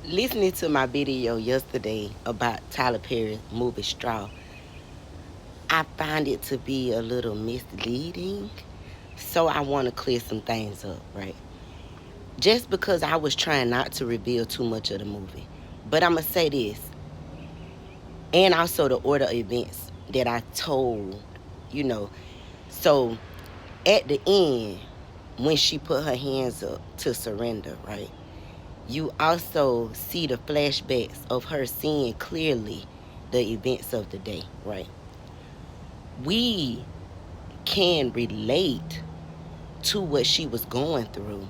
Listening to my video yesterday about Tyler Perry's movie Straw, I find it to be a little misleading. So I want to clear some things up, right? Just because I was trying not to reveal too much of the movie. But I'm going to say this, and also the order of events that I told, you know. So at the end, when she put her hands up to surrender, right? You also see the flashbacks of her seeing clearly the events of the day, right? We can relate to what she was going through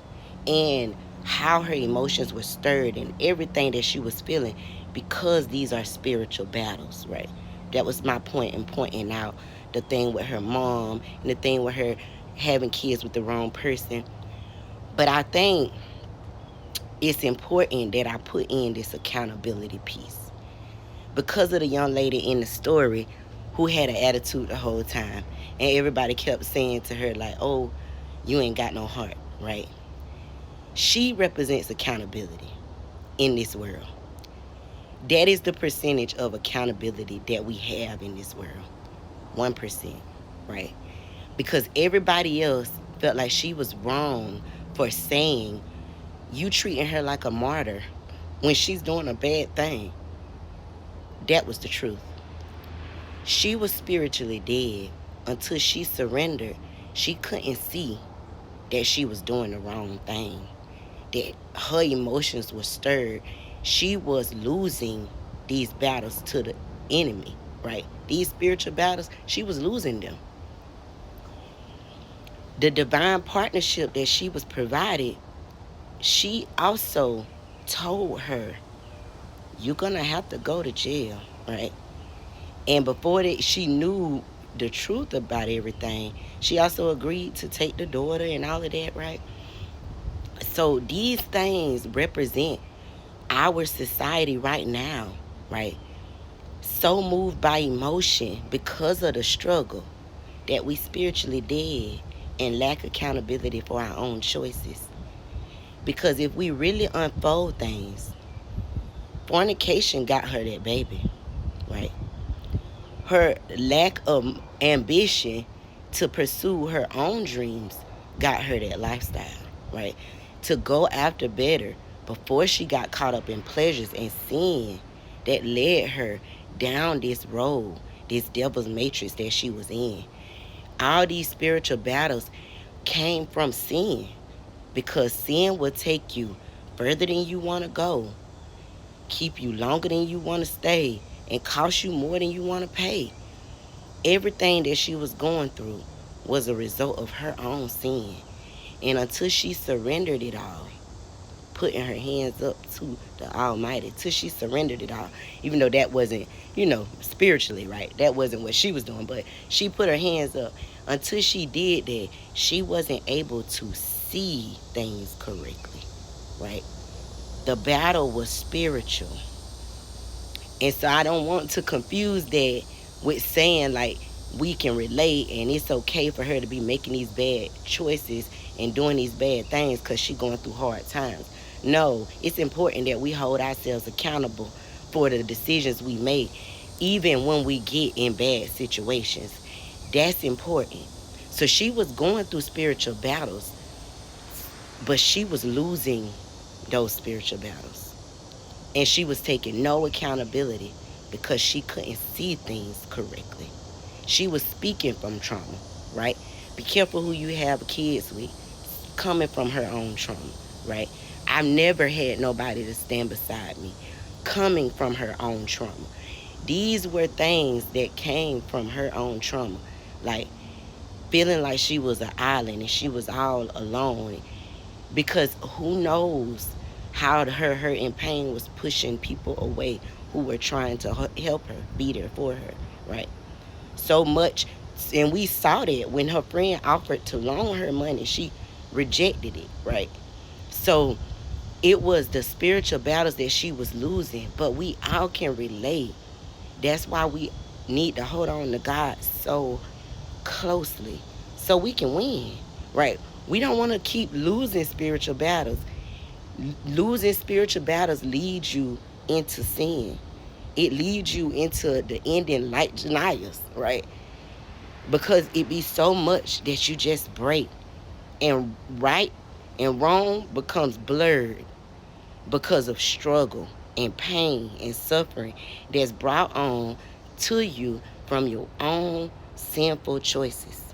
and how her emotions were stirred and everything that she was feeling because these are spiritual battles, right? That was my point in pointing out the thing with her mom and the thing with her having kids with the wrong person. But I think it's important that I put in this accountability piece because of the young lady in the story who had an attitude the whole time. And everybody kept saying to her, like, oh, you ain't got no heart, right? She represents accountability in this world. That is the percentage of accountability that we have in this world. 1%, right? Because everybody else felt like she was wrong for saying you treating her like a martyr when she's doing a bad thing. That was the truth. She was spiritually dead until she surrendered. She couldn't see that she was doing the wrong thing, that her emotions were stirred. She was losing these battles to the enemy, right? These spiritual battles, she was losing them. The divine partnership that she was provided, she also told her, you're going to have to go to jail, right? And before that, she knew the truth about everything. She also agreed to take the daughter and all of that, right? So these things represent our society right now, right? So moved by emotion because of the struggle that we spiritually dead and lack accountability for our own choices. Because if we really unfold things, fornication got her that baby, right? Her lack of ambition to pursue her own dreams got her that lifestyle, right? To go after better before she got caught up in pleasures and sin that led her down this road, this devil's matrix that she was in. All these spiritual battles came from sin because sin will take you further than you want to go, keep you longer than you want to stay, and cost you more than you want to pay. Everything that she was going through was a result of her own sin. And until she surrendered it all, putting her hands up to the Almighty, till she surrendered it all, even though that wasn't, spiritually, right? That wasn't what she was doing, but she put her hands up. Until she did that, she wasn't able to see things correctly, right? The battle was spiritual. And so I don't want to confuse that with saying like we can relate and it's okay for her to be making these bad choices and doing these bad things because she's going through hard times. No, it's important that we hold ourselves accountable for the decisions we make, even when we get in bad situations. That's important. So she was going through spiritual battles, but she was losing those spiritual battles. And she was taking no accountability because she couldn't see things correctly. She was speaking from trauma, right? Be careful who you have kids with, coming from her own trauma, right? I've never had nobody to stand beside me, coming from her own trauma. These were things that came from her own trauma, like feeling like she was an island and she was all alone. Because who knows how her hurt and pain was pushing people away who were trying to help her, be there for her, right? So much, and we saw that when her friend offered to loan her money, she rejected it, right? So it was the spiritual battles that she was losing, but we all can relate. That's why we need to hold on to God so closely so we can win, right? We don't want to keep losing spiritual battles. Losing spiritual battles leads you into sin. It leads you into the ending like denials, right? Because it be so much that you just break, and right and wrong becomes blurred because of struggle and pain and suffering that's brought on to you from your own sinful choices.